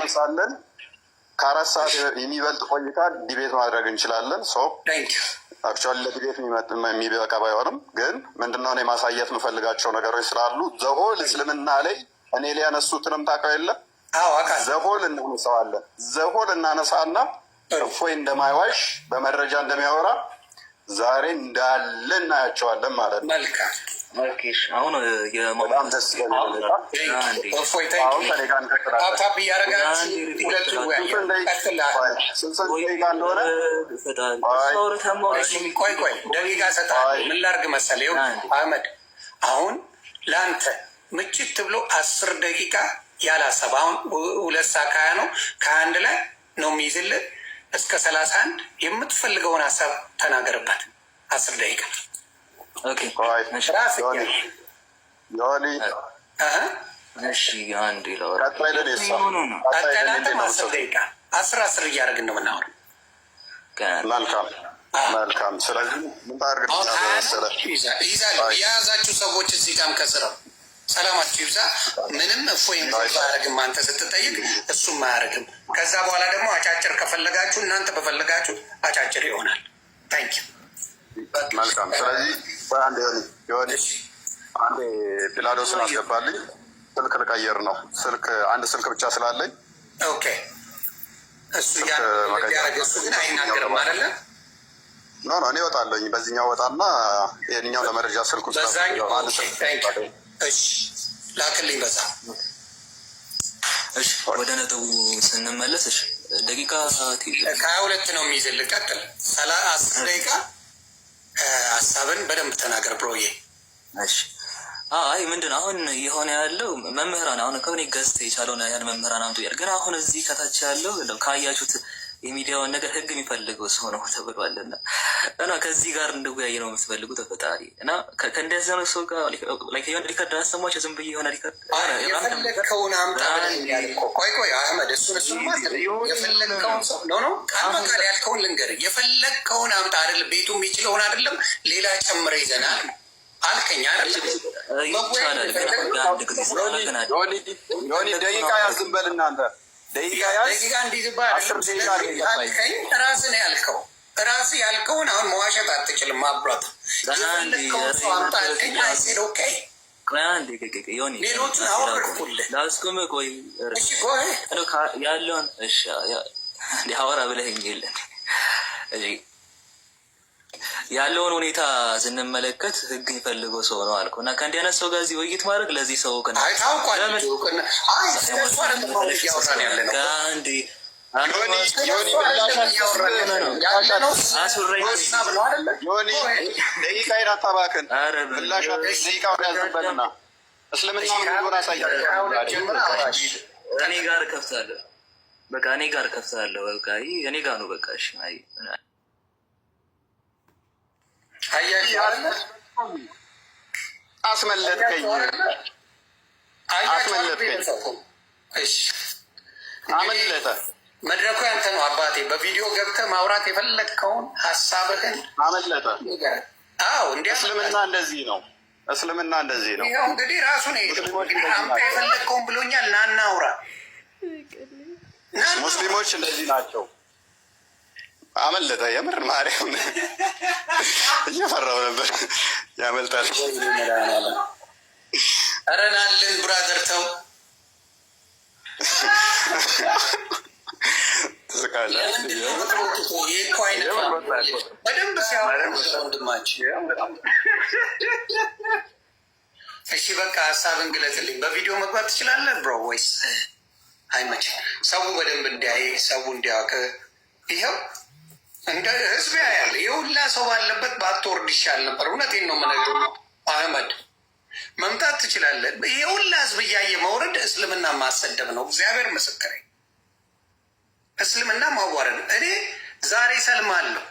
እናነሳለን። ከ4 ሰዓት የሚበልጥ ቆይታ ዲቤት ማድረግ እንችላለን። አክቹዋሊ ለዲቤት የሚበቃ ባይሆንም ግን ምንድነው እኔ ማሳየት የምፈልጋቸው ነገሮች ስላሉ ዘሆል እስልምና ላይ እኔ ሊያነሱትንም ታውቀው የለ ዘሆል እናነሳዋለን። ዘሆል እናነሳና እፎይ እንደማይዋሽ በመረጃ እንደሚያወራ ዛሬ እንዳለ እናያቸዋለን ማለት ነው። አሁን በጣም ደስ ምን ላድርግ መሰለህ አህመድ፣ አሁን ለአንተ ምችት ብሎ 10 ደቂቃ ያላሰብ አሁን 2 ሰዓት ከ20 ነው ከ1 ላይ ነው የሚይዝልህ እስከ 31 የምትፈልገውን ሀሳብ ተናገርበት 10 ደቂቃ። አስር እያደረግን ነው የምናወራው። መልካም። ስለዚህ የያዛችሁ ሰዎች እዚህ ጋርም ከስረው ሰላማችሁ ይብዛ። ምንም እፎይም አያደርግም አንተ ስትጠይቅ እሱም አያደርግም። ከዛ በኋላ ደግሞ አጫጭር ከፈለጋችሁ እናንተ በፈለጋችሁ አጫጭር ይሆናል። ታንኪ መልካም። ስለዚህ አንድ ፒላዶስን አስገባልኝ። ስልክ ልቀይር ነው። አንድ ስልክ ብቻ ስላለኝ ኦኬ። እሱ ያደረገ እሱ ግን አይናገርም አይደለ? ኖ እኔ እወጣለሁኝ። በዚህኛው ወጣና ይህንኛው ለመረጃ ስልኩ ላክልኝ በዛ። እሺ ወደ ነጥቡ ስንመለስ ደቂቃ ከ22 ነው የሚይዝልህ። ቀጥል 10 ደቂቃ ሀሳብን በደንብ ተናገር ብሮዬ። እሺ አይ ምንድን አሁን የሆነ ያለው መምህራን አሁን ከሆነ ገዝተ የቻለውን ያን መምህራን አምጡ ያል ግን አሁን እዚህ ከታች ያለው ካያችሁት የሚዲያውን ነገር ህግ የሚፈልገው ሰው ነው ተብሏልና እና ከዚህ ጋር እንደወያየ ነው የምትፈልጉ ተፈጣሪ እና ከእንደዚህ ነው ሰው ጋር የሆነ ሪከርድ አሰማቸው ዝም ብዬ የሆነ ሪከርድ የፈለግከውን አምጣ። ቆይ አህመድ እሱን የፈለግከውን ሰው ነው ቃል በቃል ያልከውን ልንገርህ። የፈለግከውን አምጣ አይደለም ቤቱ የሚችለውን አይደለም ሌላ ጨምረ ይዘናል አልከኝ አይደለም። ደቂቃ ያዝንበል እናንተ ደቂቃ እንዲዝባል ራስን ያልከው ራስ ያልከውን አሁን መዋሸት አትችልም። ማብራት ሌሎቹን አወርኩልህ ያለውን አወራ ብለኸኝ የለን ያለውን ሁኔታ ስንመለከት ህግ የሚፈልገው ሰው ነው አልኩ እና ከእንዲህ አይነት ሰው ጋር እዚህ ውይይት ማድረግ ለዚህ ሰው እኔ ጋር ከፍታለሁ። በቃ እኔ ጋር ከፍታለሁ። በቃ እኔ ጋር ነው። በቃ እሺ አስመለጥከኝ። አመለጠ። መድረኩ ያንተ ነው አባቴ። በቪዲዮ ገብተህ ማውራት የፈለግከውን ሀሳብህን አመለጠ። አዎ እንዲ እስልምና እንደዚህ ነው። እስልምና እንደዚህ ነው። ይኸው እንግዲህ ራሱ አምጣ የፈለግከውን ብሎኛል። ናና አውራ። ሙስሊሞች እንደዚህ ናቸው። አመለጠ። የምር ማርያም እየፈራው ነበር። ያመልጣል። ኧረ ናልን ብራዘር ተው። ትስቃለህ። በደንብ ሲያወራ ወንድማችን። እሺ በቃ ሀሳብን ግለጽልኝ። በቪዲዮ መግባት ትችላለህ ብሮ ወይስ አይመችም? ሰው በደንብ እንዲያይ ሰው እንዲያውቅ ይኸው እንደ ህዝብ ያያል። የሁላ ሰው ባለበት በአትወርድ ይሻል ነበር። እውነቴን ነው የምነግርህ ነው አህመድ። መምጣት ትችላለህ። የሁላ ህዝብ እያየ መውረድ እስልምና ማሰደብ ነው። እግዚአብሔር ምስክሬ፣ እስልምና ማዋረድ። እኔ ዛሬ ሰልማለሁ።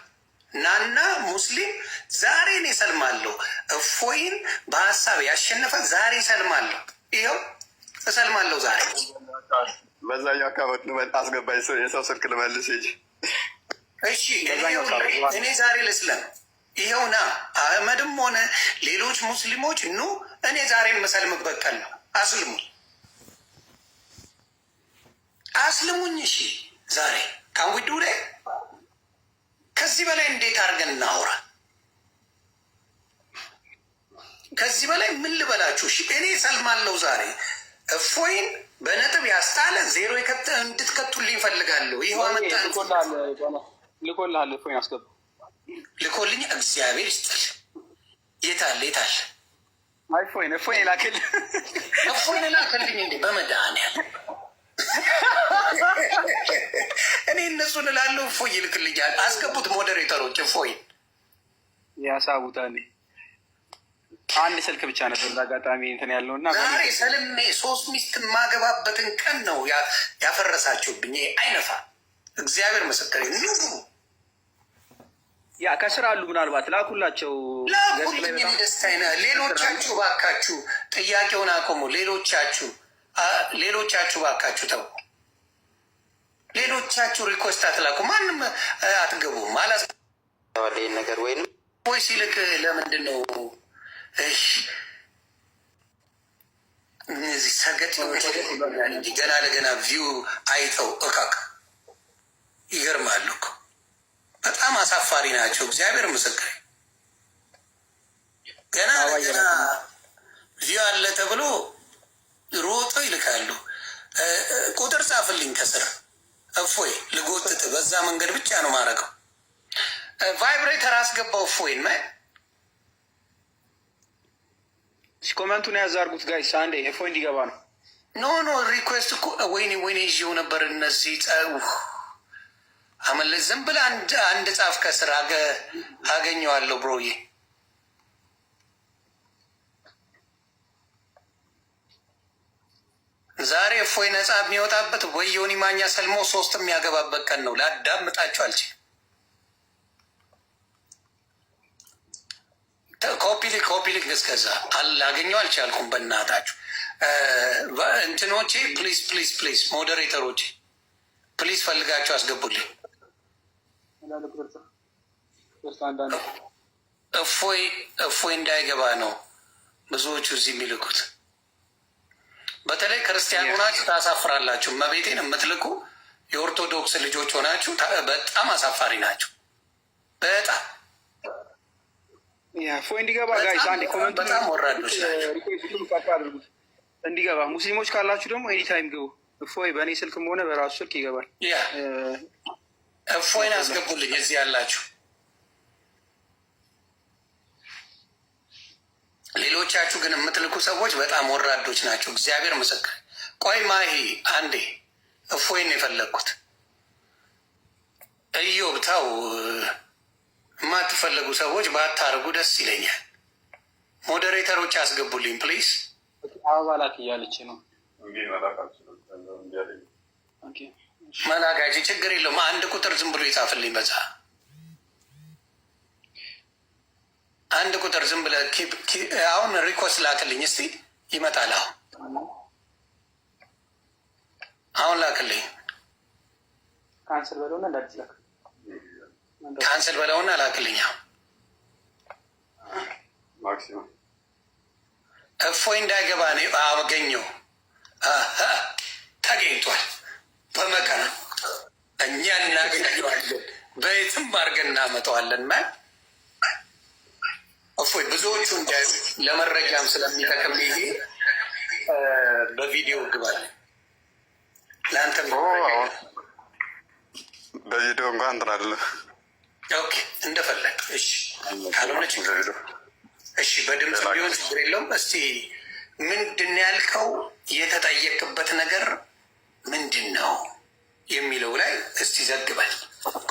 ናና ሙስሊም ዛሬ እኔ ሰልማለሁ። እፎይን በሀሳብ ያሸነፈ ዛሬ ሰልማለሁ። ይኸው እሰልማለሁ ዛሬ። በዛኛው አካባቢ አስገባኝ። የሰው ስልክ ልመልስ ሂጂ። እሺ እኔ ዛሬ ልስለም። ይኸውና አህመድም ሆነ ሌሎች ሙስሊሞች ኑ፣ እኔ ዛሬ የምሰልምበት ቀን ነው። አስልሙ። አስልሙኝ። እሺ ዛሬ ካንዊዱ ላይ ከዚህ በላይ እንዴት አድርገን እናውራ? ከዚህ በላይ ምን ልበላችሁ? እሺ እኔ ሰልማለሁ ዛሬ እፎይን በነጥብ ያስጣለ ዜሮ እንድትከቱልኝ ይፈልጋለሁ። ይኸው አመጣ ልኮልሃል። እፎይን አስገባ ልኮልኝ። እግዚአብሔር ይስጥል። የታለ የታለ? እፎይን ላክልኝ። እፎይን ላክልኝ እንዴ በመድኃኒዓለም እኔ እነሱን እላለሁ። እፎይ ይልክልኛል። አስገቡት ሞዴሬተሮች። እፎይን ያሳቡታል። አንድ ስልክ ብቻ ነበር አጋጣሚ እንትን ያለው እና ዛሬ ሰልሜ 3 ሚስት የማገባበትን ቀን ነው ያፈረሳችሁብኝ። አይነፋ እግዚአብሔር ምስክር ያ ከስራ አሉ። ምናልባት ላኩላቸው ላኩልኝ። ደስታይነ ሌሎቻችሁ ባካችሁ ጥያቄውን አቆሙ። ሌሎቻችሁ ባካችሁ ተው። ሌሎቻችሁ ሪኮስት አትላኩ። ማንም አትገቡም አላስዋለይን ነገር ወይም ወይ ሲልክ ለምንድን ነው? እሺ እነዚህ ሰገጥ እንጂ ገና ለገና ቪው አይተው እካክ ይገርማሉ እኮ በጣም አሳፋሪ ናቸው። እግዚአብሔር ምስክር ገና ለገና ቪው አለ ተብሎ ሮጦ ይልካሉ። ቁጥር ጻፍልኝ ከስር እፎይ ልጎትት። በዛ መንገድ ብቻ ነው ማድረገው። ቫይብሬተር አስገባው እፎይን ኮመንቱን ያዛርጉት ጋይስ። አንዴ እፎይ እንዲገባ ነው። ኖ ሪኩዌስት እኮ ወይኔ ይዤው ነበር። እነዚህ አመለስ ዝም ብለህ አንድ ጻፍ ከስር አገኘዋለሁ ብሮዬ። ዛሬ እፎይ ነጻ የሚወጣበት ወይ ዮኒ ማኛ ሰልሞ 3 የሚያገባበት ቀን ነው። ላዳምጣችሁ አልችልም። ኮፒሊክ እስከዛ አላገኘው አልቻልኩም። በእናታችሁ እንትኖቼ ፕሊዝ ሞዴሬተሮቼ ፕሊዝ ፈልጋችሁ አስገቡልኝ። እፎይ እንዳይገባ ነው ብዙዎቹ እዚህ የሚልኩት። በተለይ ክርስቲያን ሆናችሁ ታሳፍራላችሁ። መቤቴን የምትልኩ የኦርቶዶክስ ልጆች ሆናችሁ በጣም አሳፋሪ ናቸው። በጣም እፎይ እንዲገባ ጋይስ አንዴ ኮመንት በጣም ወራዶች ናቸው። እንዲገባ ሙስሊሞች ካላችሁ ደግሞ ኤኒታይም ግቡ። እፎይ በእኔ ስልክም ሆነ በራሱ ስልክ ይገባል። እፎይን አስገቡልኝ እዚህ ያላችሁ። ሌሎቻችሁ ግን የምትልኩ ሰዎች በጣም ወራዶች ናቸው። እግዚአብሔር ምስክር። ቆይ ማሂ አንዴ እፎይን የፈለግኩት እዮብ ተው። የማትፈለጉ ሰዎች ባታርጉ ደስ ይለኛል። ሞዴሬተሮች አስገቡልኝ ፕሊዝ። አባላት እያለች ነው መላጋጅ ችግር የለውም። አንድ ቁጥር ዝም ብሎ ይጻፍልኝ። በዛ አንድ ቁጥር ዝም ብለህ አሁን ሪኮስት ላክልኝ እስቲ። ይመጣል አሁን ላክልኝ። ካንስል በለውና ላክልኝ። እፎይ እንዳይገባ ነው አገኘው። ተገኝቷል። በመከራ እኛ እናገኘዋለን። በየትም አድርገን እናመጣዋለን። እፎይ ብዙዎቹ እንዳዩ ለመረጃም ስለሚጠቅም ይሄ በቪዲዮ ግባል። ለአንተም በቪዲዮ እንኳን እንትን አለ። ኦኬ እንደፈለግ። እሺ ካልሆነ ችግር እሺ፣ በድምፅ ቢሆን ችግር የለውም። እስቲ ምንድን ያልከው የተጠየቅበት ነገር ምንድን ነው የሚለው ላይ እስቲ ዘግባል።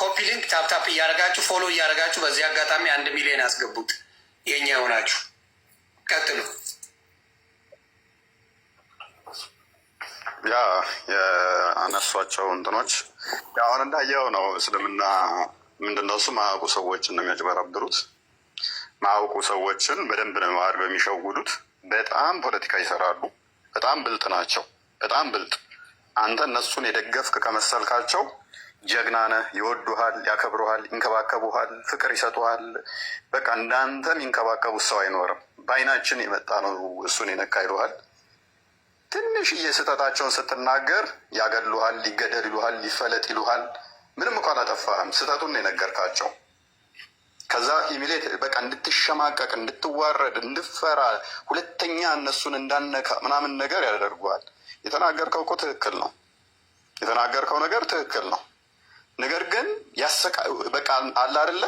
ኮፒ ሊንክ ታፕታፕ እያደረጋችሁ ፎሎ እያደረጋችሁ በዚህ አጋጣሚ 1 ሚሊዮን ያስገቡት የኛ የሆናችሁ ቀጥሉ። ያ የአነሷቸው እንትኖች አሁን እንዳየው ነው። እስልምና ምንድነው እሱ ማያውቁ ሰዎችን ነው የሚያጭበረብሩት። ማያውቁ ሰዎችን በደንብ ነው አድርገው የሚሸውዱት። በጣም ፖለቲካ ይሰራሉ። በጣም ብልጥ ናቸው። በጣም ብልጥ። አንተ እነሱን የደገፍክ ከመሰልካቸው ጀግና ነህ። ይወዱሃል፣ ያከብሩሃል፣ ይንከባከቡሃል፣ ፍቅር ይሰጡሃል። በቃ እንዳንተ የሚንከባከቡት ሰው አይኖርም። በአይናችን የመጣ ነው እሱን የነካ ይሉሃል። ትንሽዬ ስህተታቸውን ስትናገር ያገሉሃል፣ ሊገደል ይሉሃል፣ ሊፈለጥ ይሉሃል። ምንም እንኳን አላጠፋህም፣ ስህተቱን ነው የነገርካቸው። ከዛ ኢሚሌት በቃ እንድትሸማቀቅ፣ እንድትዋረድ፣ እንድፈራ፣ ሁለተኛ እነሱን እንዳነካ ምናምን ነገር ያደርጉሃል። የተናገርከው እኮ ትክክል ነው። የተናገርከው ነገር ትክክል ነው። ነገር ግን በቃ አለ አይደለ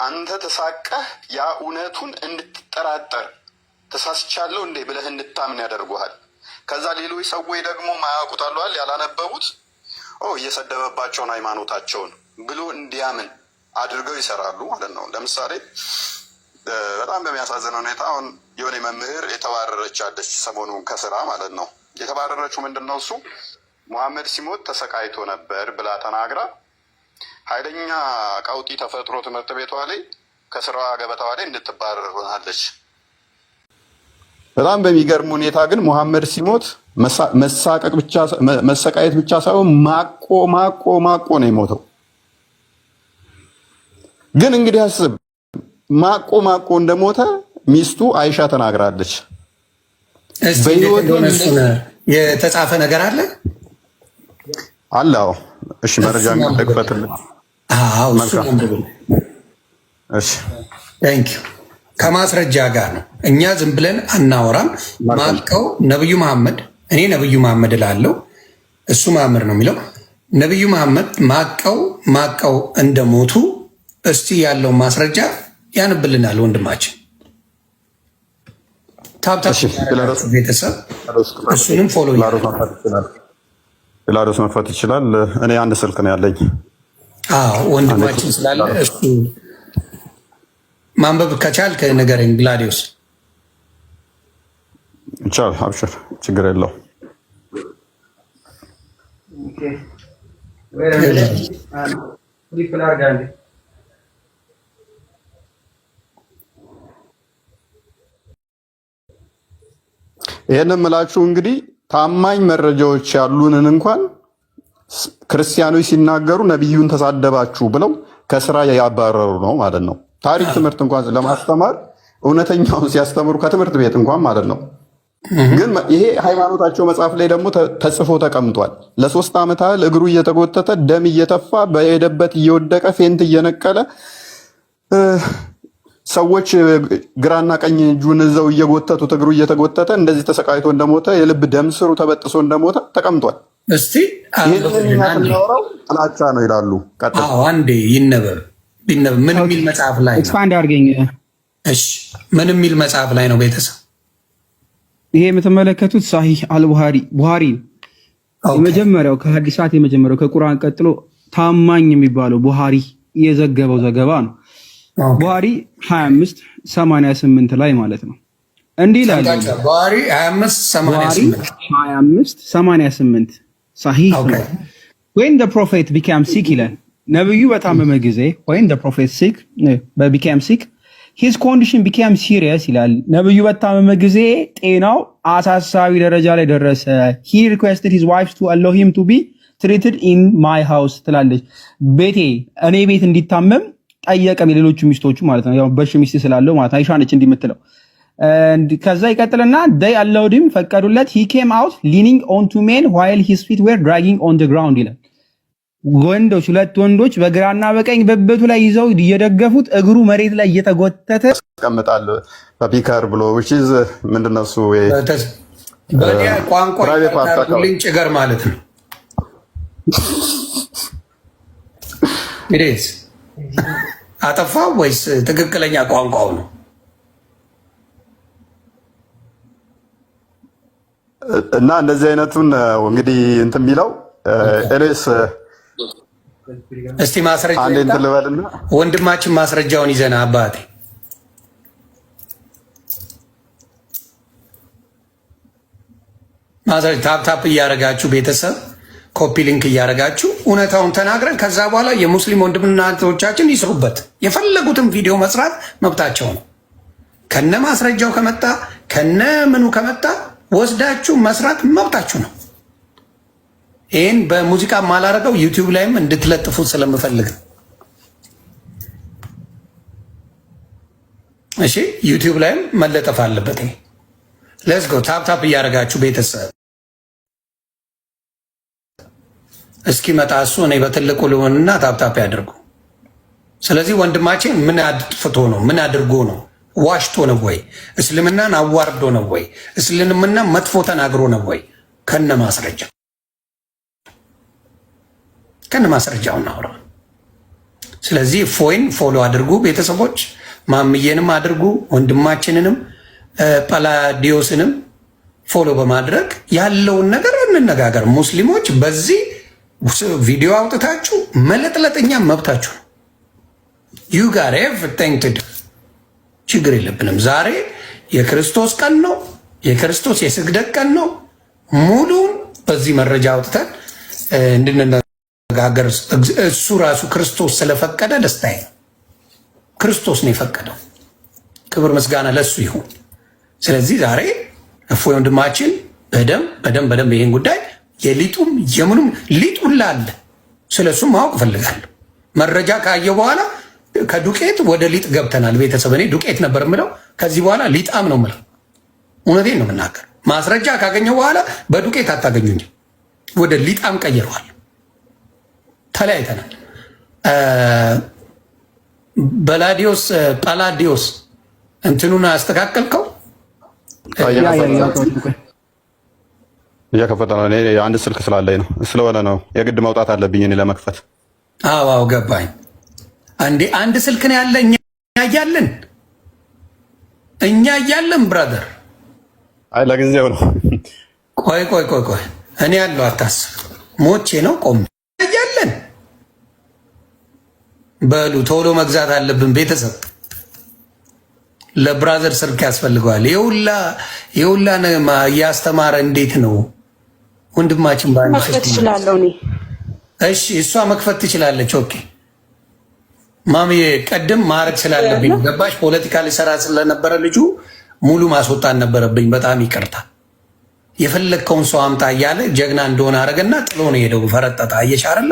አንተ ተሳቀህ ያ እውነቱን እንድትጠራጠር ተሳስቻለሁ እንዴ ብለህ እንድታምን ያደርጉሃል። ከዛ ሌሎች ሰዎች ደግሞ ማያውቁት አለዋል ያላነበቡት እየሰደበባቸውን ሃይማኖታቸውን ብሎ እንዲያምን አድርገው ይሰራሉ ማለት ነው። ለምሳሌ በጣም በሚያሳዝን ሁኔታ አሁን የሆነ መምህር የተባረረች አለች ሰሞኑን ከስራ ማለት ነው። የተባረረችው ምንድን ነው? እሱ ሙሐመድ ሲሞት ተሰቃይቶ ነበር ብላ ተናግራ ኃይለኛ ቀውጢ ተፈጥሮ ትምህርት ቤቷ ላይ ከስራዋ ገበታዋ ላይ እንድትባረር ሆናለች። በጣም በሚገርም ሁኔታ ግን ሙሐመድ ሲሞት መሰቃየት ብቻ ሳይሆን ማቆ ነው የሞተው። ግን እንግዲህ አስብ፣ ማቆ እንደሞተ ሚስቱ አይሻ ተናግራለች። የተጻፈ ነገር አለ አዎ። እሺ መረጃ እንድትከፈትልን። እሺ ቴንኪው። ከማስረጃ ጋር ነው። እኛ ዝም ብለን አናወራም። ማልቀው ነብዩ መሐመድ፣ እኔ ነብዩ መሐመድ እላለሁ፣ እሱ ማምር ነው የሚለው። ነብዩ መሐመድ ማቀው እንደሞቱ እስቲ ያለው ማስረጃ ያንብልናል ወንድማችን። ቤተሰብ እሱንም ፎሎ ላዶስ መክፈት ይችላል። እኔ አንድ ስልክ ነው ያለኝ ወንድማችን ስላለ እሱ ማንበብ ከቻልክ ንገረኝ። ግላዲዮስ ይቻል፣ አብሽር፣ ችግር የለው። ይህንን ምላችሁ እንግዲህ ታማኝ መረጃዎች ያሉንን እንኳን ክርስቲያኖች ሲናገሩ ነቢዩን ተሳደባችሁ ብለው ከስራ ያባረሩ ነው ማለት ነው። ታሪክ ትምህርት እንኳን ለማስተማር እውነተኛውን ሲያስተምሩ ከትምህርት ቤት እንኳን ማለት ነው። ግን ይሄ ሃይማኖታቸው መጽሐፍ ላይ ደግሞ ተጽፎ ተቀምጧል። ለ3 ዓመት ያህል እግሩ እየተጎተተ ደም እየተፋ በሄደበት እየወደቀ ፌንት እየነቀለ ሰዎች ግራና ቀኝ እጁን እዛው እየጎተቱት እግሩ እየተጎተተ እንደዚህ ተሰቃይቶ እንደሞተ የልብ ደም ስሩ ተበጥሶ እንደሞተ ተቀምጧል። እስቲ ይህንናወራው ጥላቻ ነው ይላሉ። አንዴ ይነበብ ምን የሚል መጽሐፍ ላይ ኤክስፓንድ አድርገኝ። እሺ ምን የሚል መጽሐፍ ላይ ነው ቤተሰብ? ይሄ የምትመለከቱት ሳሂህ አልቡሃሪ የመጀመሪያው ከሐዲሳት የመጀመሪያው ከቁርአን ቀጥሎ ታማኝ የሚባለው ቡሃሪ የዘገበው ዘገባ ነው። ቡሃሪ 2588 ላይ ማለት ነው። እንዲህ ይላል ቡሃሪ 2588 ሳሂህ ነው። when the prophet became sick ይላል ነብዩ በታመመ ጊዜ when the prophet became sick his condition became serious ይላል። ነብዩ በታመመ ጊዜ ጤናው አሳሳቢ ደረጃ ላይ ደረሰ። he requested his wife to allow him to be treated in my house ትላለች። እኔ ቤት እንዲታመም ጠየቀም፣ የሌሎቹ ሚስቶቹ ማለት ነው። ያው በሽ ሚስት ስላለው ማለት አይሻ ነች እንዲምትለው። ከዛ ይቀጥልና they allowed him ፈቀዱለት። he came out leaning on two men while his feet were dragging on the ground ይላል። ሁለት ወንዶች በግራና በቀኝ በበቱ ላይ ይዘው እየደገፉት እግሩ መሬት ላይ እየተጎተተ ያስቀምጣል። በፒከር ብሎ which is ምንድነው እሱ ቋንቋ ጭገር ማለት ነው። ኢዴስ አጠፋው ወይስ ትክክለኛ ቋንቋው ነው? እና እንደዚህ አይነቱን እንግዲህ እንትን የሚለው ኤሌስ እስቲ ማስረጃ ወንድማችን ማስረጃውን ይዘና አባቴ ማስረጃ ታፕ እያደረጋችሁ ቤተሰብ ኮፒ ሊንክ እያደረጋችሁ እውነታውን ተናግረን ከዛ በኋላ የሙስሊም ወንድምና እህቶቻችን ይስሩበት። የፈለጉትን ቪዲዮ መስራት መብታቸው ነው። ከነ ማስረጃው ከመጣ ከነ ምኑ ከመጣ ወስዳችሁ መስራት መብታችሁ ነው። ይህን በሙዚቃ ማላረገው ዩቲዩብ ላይም እንድትለጥፉት ስለምፈልግ ነው። እሺ ዩቲዩብ ላይም መለጠፍ አለበት። ሌትስ ጎ ታፕ እያደረጋችሁ ቤተሰብ እስኪመጣ እሱ እኔ በትልቁ ልሆንና ታፕታፕ ያድርጉ። ስለዚህ ወንድማችን ምን አጥፍቶ ነው? ምን አድርጎ ነው? ዋሽቶ ነው ወይ? እስልምናን አዋርዶ ነው ወይ? እስልምና መጥፎ ተናግሮ ነው ወይ? ከነ ማስረጃው እናውራ። ስለዚህ ፎይን ፎሎ አድርጉ ቤተሰቦች፣ ማምዬንም አድርጉ፣ ወንድማችንንም ጳላዲዮስንም ፎሎ በማድረግ ያለውን ነገር እንነጋገር። ሙስሊሞች በዚህ ቪዲዮ አውጥታችሁ መለጥለጥኛ መብታችሁ ነው። ዩ ጋር ኤቭሪቲንግ ቱ ዱ፣ ችግር የለብንም። ዛሬ የክርስቶስ ቀን ነው፣ የክርስቶስ የስግደት ቀን ነው። ሙሉን በዚህ መረጃ አውጥተን እንድንነጋገር እሱ ራሱ ክርስቶስ ስለፈቀደ ደስታዬ ነው። ክርስቶስ ነው የፈቀደው። ክብር ምስጋና ለሱ ይሁን። ስለዚህ ዛሬ እፎይ ወንድማችን በደንብ ይሄን ጉዳይ የሊጡም የምኑም ሊጡላ አለ ስለሱም ማወቅ እፈልጋለሁ። መረጃ ካየ በኋላ ከዱቄት ወደ ሊጥ ገብተናል። ቤተሰብ እኔ ዱቄት ነበር የምለው፣ ከዚህ በኋላ ሊጣም ነው የምለው። እውነቴን ነው የምናገር። ማስረጃ ካገኘው በኋላ በዱቄት አታገኙኝም፣ ወደ ሊጣም ቀይረዋል። ተለያይተናል። ጳላዲዮስ እንትኑን አስተካከልከው? እየከፈተ ነው። እኔ አንድ ስልክ ስላለኝ ነው ስለሆነ ነው የግድ መውጣት አለብኝ እኔ ለመክፈት። አዎ ገባኝ። አንድ ስልክ ነው ያለ። እኛ እያለን ብራዘር፣ አይ ለጊዜው ነው። ቆይ እኔ ያለው አታስብ፣ ሞቼ ነው ቆም እያለን። በሉ ቶሎ መግዛት አለብን ቤተሰብ። ለብራዘር ስልክ ያስፈልገዋል። የሁላ እያስተማረ እንዴት ነው ወንድማችን? መክፈት እችላለሁ እኔ። እሺ እሷ መክፈት ትችላለች። ኦኬ ማሚዬ፣ ቀድም ማድረግ ስላለብኝ ገባሽ? ፖለቲካ ሊሰራ ስለነበረ ልጁ ሙሉ ማስወጣት ነበረብኝ። በጣም ይቅርታ። የፈለግከውን ሰው አምጣ እያለ ጀግና እንደሆነ አደረገና ጥሎ ነው ሄደው። ፈረጠጣ። አየሽ አይደለ?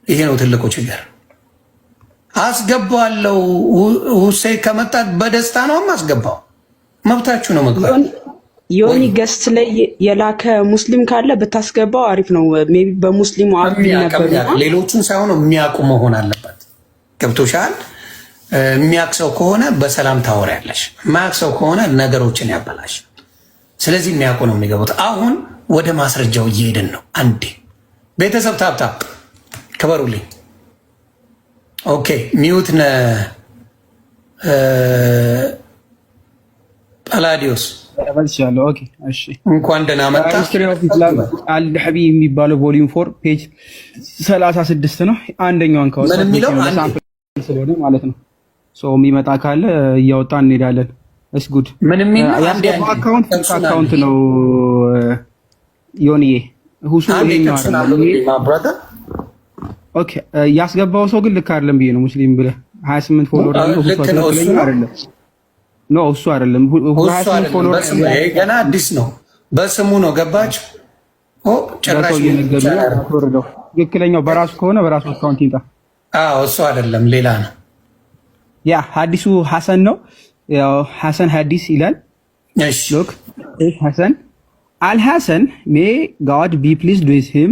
ይሄ ነው ትልቁ ችግር። አስገባዋለሁ። ሁሴን ከመጣ በደስታ ነው አስገባው። መብታችሁ ነው መግባት። ዮኒ ገስት ላይ የላከ ሙስሊም ካለ ብታስገባው አሪፍ ነው። ሜይ ቢ በሙስሊሙ አብይ ነበር። ሌሎቹን ሳይሆን የሚያውቁ መሆን አለበት። ገብቶሻል? የሚያውቅ ሰው ከሆነ በሰላም ታወሪያለሽ። የማያውቅ ሰው ከሆነ ነገሮችን ያበላሽ። ስለዚህ የሚያውቁ ነው የሚገቡት። አሁን ወደ ማስረጃው እየሄድን ነው። አንዴ ቤተሰብ ታፕታፕ ክበሩልኝ። ኦኬ ሚዩት ነ ጳላዲዮስ እንኳን ደህና መጣ። አልሐቢ የሚባለው ቮሊዩም 4 ፔጅ 36 ነው። አንደኛውን ከወጣ ስለሆነ ማለት ነው። ሶ የሚመጣ ካለ እያወጣን እንሄዳለን። እስ ጉድ ምንም አካውንት ነው ዮኒዬ ሁሱ ይሄኛው አይደለም። ኦኬ ያስገባው ሰው ግን ልክ አይደለም ብዬ ነው። ሙስሊም ብለህ 28 ፎሎወር አለው ሁሱ አይደለም። ኖ እሱ አይደለም። 28 ፎሎወር ገና አዲስ ነው። በስሙ ነው ገባች። ጭራሽ ትክክለኛው በራሱ ከሆነ በራሱ አካውንት ይምጣ። እሱ አይደለም ሌላ ነው። ያ ሐዲሱ ሐሰን ነው። ያው ሐሰን ሐዲስ ይላል። እሺ ሎክ ሐሰን አልሐሰን ሜይ ጋድ ቢ ፕሊዝድ ዊዝ ሂም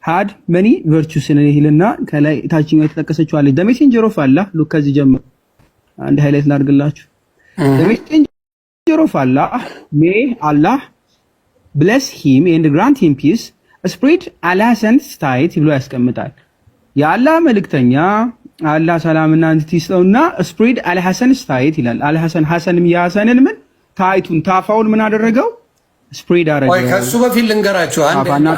had many virtues ይልና ከላይ ታችኛው የተጠቀሰችው አለ the messenger of Allah ሉክ ከዚህ ጀምሮ አንድ ሃይላይት ላድርግላችሁ። the messenger of Allah may Allah bless him and grant him peace spread Al-Hasan state ብሎ ያስቀምጣል። የአላህ መልእክተኛ አላህ ሰላምና እንትይስተውና spread Al-Hasan state ይላል። አልሐሰን ሐሰንም ያሰንን ምን ታይቱን ታፋውን ምን አደረገው? spread አደረገው። ወይ ከሱ በፊት ልንገራችሁ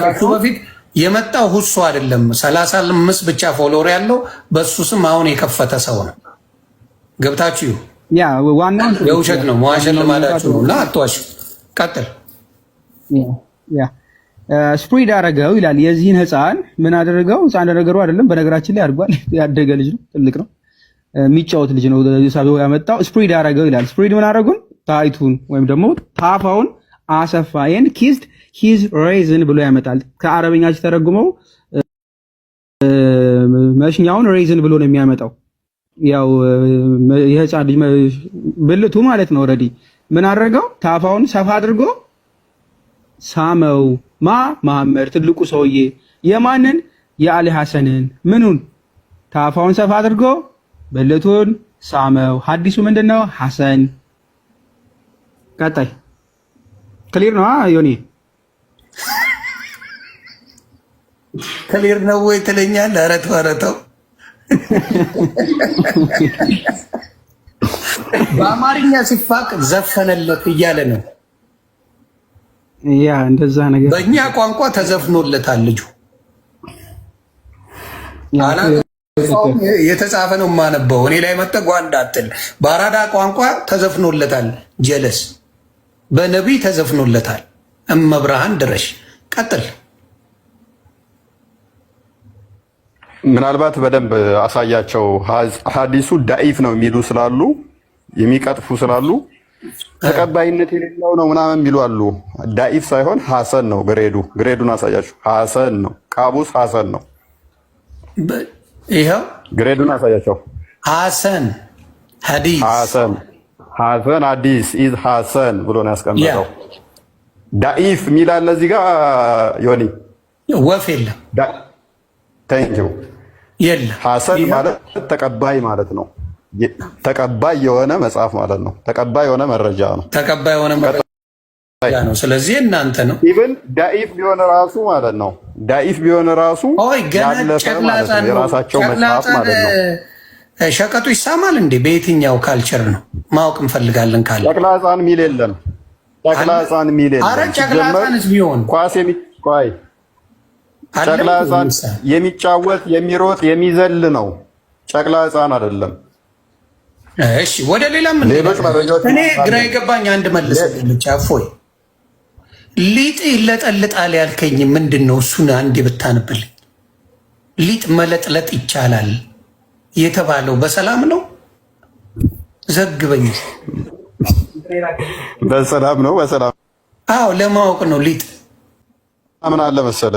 ከሱ በፊት የመጣው ሁሱ አይደለም። 35 ብቻ ፎሎወር ያለው በሱ ስም አሁን የከፈተ ሰው ነው። ገብታችሁ ያ ዋናው የውሸት ነው። መዋሸት ለማዳችሁ ነውና አትዋሽ። ቀጥል። ያ ስፕሪድ አደረገው ይላል። የዚህን ህፃን ምን አደረገው? ህፃን አደረገው አይደለም። በነገራችን ላይ አድርጓል። ያደገ ልጅ ነው። ትልቅ ነው። የሚጫወት ልጅ ነው። ሳቢው ያመጣው ስፕሪድ አደረገው ይላል። ስፕሪድ ምን አደረጉን? ታይቱን ወይም ደግሞ ታፋውን አሰፋ ኤንድ ኪዝድ ሂዝ ሬዝን ብሎ ያመጣል። ከአረበኛ ሲተረጉመው መሽኛውን ሬዝን ብሎ ነው የሚያመጣው። ያው የህፃን ልጅ ብልቱ ማለት ነው። ኦልሬዲ ምን አደረገው? ታፋውን ሰፋ አድርጎ ሳመው። መሐመድ ትልቁ ሰውዬ የማንን የአሊ ሐሰንን ምኑን ታፋውን ሰፋ አድርጎ ብልቱን ሳመው። ሐዲሱ ምንድነው? ሐሰን። ቀጣይ ክሊር ነው ዮኒ? ክሊር ነው ወይ ትለኛለህ? ኧረ ተው በአማርኛ ሲፋቅ ዘፈነለት እያለ ነው። ያ እንደዛ ነገር በእኛ ቋንቋ ተዘፍኖለታል ልጁ። የተጻፈ ነው የማነበው። እኔ ላይ መጠጓ እንዳትል። በአራዳ ቋንቋ ተዘፍኖለታል። ጀለስ በነቢይ ተዘፍኖለታል። እመብርሃን ድረሽ። ቀጥል። ምናልባት በደንብ አሳያቸው። ሐዲሱ ዳኢፍ ነው የሚሉ ስላሉ የሚቀጥፉ ስላሉ ተቀባይነት የሌለው ነው ምናምን የሚሉ አሉ። ዳኢፍ ሳይሆን ሐሰን ነው ግሬዱን አሳያቸው። ሐሰን ነው ቃቡስ ሐሰን ነው። ይኸው ግሬዱን አሳያቸው። ሐሰን ሐዲስ ሐሰን ሐዲስ ኢዝ ሐሰን ብሎ ነው ያስቀመጠው። ዳኢፍ የሚል አለ እዚህ ጋር ዮኒ ወፍ የለም። ታንኪው የለም። ሐሰን ማለት ተቀባይ ማለት ነው። ተቀባይ የሆነ መጽሐፍ ማለት ነው። ተቀባይ የሆነ መረጃ ነው። ተቀባይ የሆነ መረጃ ነው። ስለዚህ እናንተ ነው ኢቭን ዳኢፍ ቢሆን ራሱ ማለት ነው። ዳኢፍ ቢሆን ራሱ ያለፈ ማለት ነው። የራሳቸው መጽሐፍ ማለት ነው። ሸቀጡ ይሳማል እንዴ? በየትኛው ካልቸር ነው ማወቅ እንፈልጋለን። ካለ ጨቅላ ሕፃን ሚል የለም። ጨቅላ ሕፃን ሚል የለም። አረ ጨቅላ ሕፃንስ ቢሆን ኳስ የሚቆይ ጨቅላ ሕፃን የሚጫወት የሚሮጥ የሚዘል ነው። ጨቅላ ሕፃን አይደለም። እሺ ወደ ሌላ ምን ሌሎች መረጃዎች እኔ ግራ የገባኝ አንድ መልስልኝ ብቻ። እፎይ ሊጥ ይለጠልጣል ያልከኝ ምንድን ነው? እሱን አንዴ ብታንብልኝ። ሊጥ መለጥለጥ ይቻላል የተባለው በሰላም ነው? ዘግበኝ። በሰላም ነው። በሰላም አዎ፣ ለማወቅ ነው። ሊጥ ምን አለ መሰለ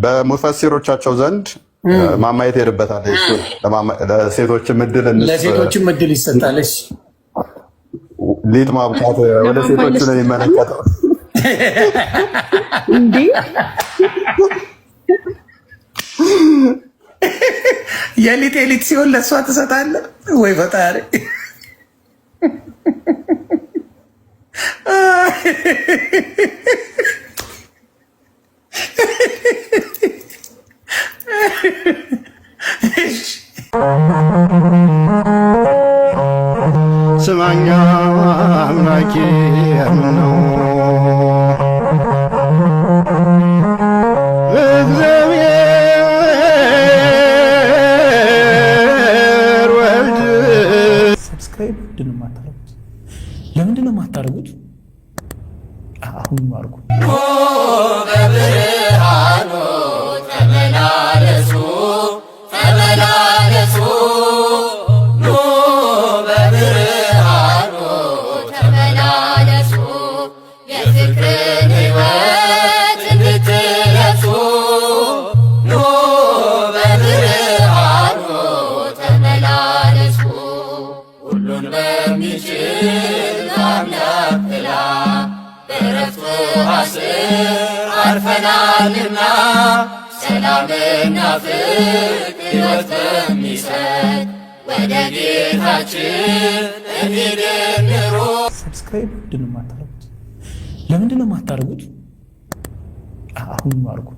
በሙፈሲሮቻቸው ዘንድ ማማየት ሄድበታል። እሱ ለሴቶችም እድል ይሰጣል። እሺ ሊጥ ማብቃት ወደ ሴቶች ነው የሚመለከተው እንዴ? የሊጥ ሲሆን ለእሷ ትሰጣለህ ወይ? ፈጣሪ ስማኛ አምላኬ ነው እግዚአብሔር ወልድ። ሰብስክራይብ ለምንድን ነው የማታደርጉት? አሁን አድርጉ። በብርሃኑ ተመላለሱ ተመላለሱ ኑ በብርሃኑ ተመላለሱ የፍቅርን ሕይወት እንድትለብሱ ኑ በብርሃኑ ተመላለሱ ሁሉን በሚችል አምላክ ጥላ በዕረፍቱ ስር አርፈናልና ሰላምና ፍቅር ሕይወት በሚሰጥ ወደ ጌታችን እንሂድ እንሩጥ። ሰብስክራይብ ለምንድን ነው የማታደርጉት? አሁን አድርጉ።